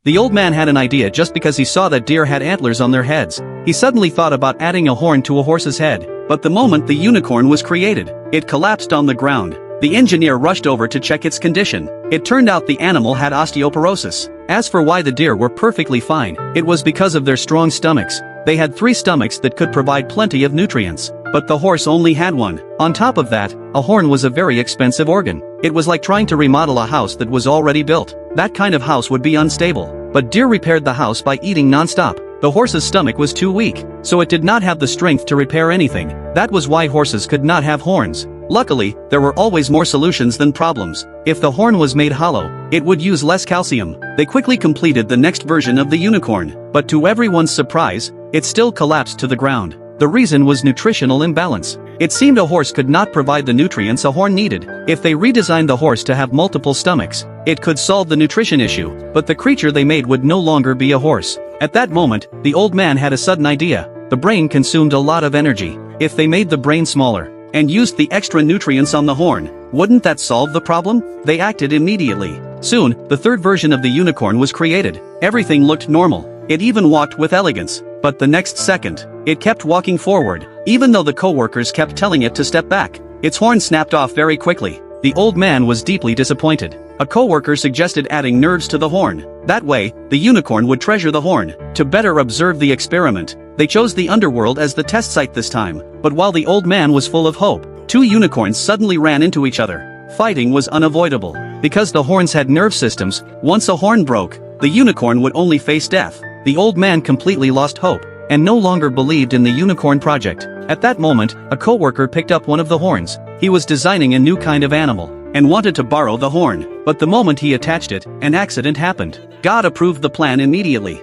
The old man had an idea just because he saw that deer had antlers on their heads. He suddenly thought about adding a horn to a horse's head. But the moment the unicorn was created, it collapsed on the ground. The engineer rushed over to check its condition. It turned out the animal had osteoporosis. As for why the deer were perfectly fine, it was because of their strong stomachs. They had 3 stomachs that could provide plenty of nutrients. But the horse only had 1. On top of that, a horn was a very expensive organ. It was like trying to remodel a house that was already built. That kind of house would be unstable. But deer repaired the house by eating non-stop. The horse's stomach was too weak, so it did not have the strength to repair anything. That was why horses could not have horns. Luckily, there were always more solutions than problems. If the horn was made hollow, it would use less calcium. They quickly completed the next version of the unicorn. But to everyone's surprise, it still collapsed to the ground. The reason was nutritional imbalance. It seemed a horse could not provide the nutrients a horn needed. If they redesigned the horse to have multiple stomachs, it could solve the nutrition issue, but the creature they made would no longer be a horse. At that moment, the old man had a sudden idea. The brain consumed a lot of energy. If they made the brain smaller, and used the extra nutrients on the horn, wouldn't that solve the problem? They acted immediately. Soon, the 3rd version of the unicorn was created. Everything looked normal. It even walked with elegance. But the next second, it kept walking forward, even though the co-workers kept telling it to step back. Its horn snapped off very quickly. The old man was deeply disappointed. A co-worker suggested adding nerves to the horn. That way, the unicorn would treasure the horn. To better observe the experiment, they chose the underworld as the test site this time. But while the old man was full of hope, 2 unicorns suddenly ran into each other. Fighting was unavoidable. Because the horns had nerve systems, once a horn broke, the unicorn would only face death. The old man completely lost hope, and no longer believed in the unicorn project. At that moment, a co-worker picked up one of the horns. He was designing a new kind of animal, and wanted to borrow the horn. But the moment he attached it, an accident happened. God approved the plan immediately.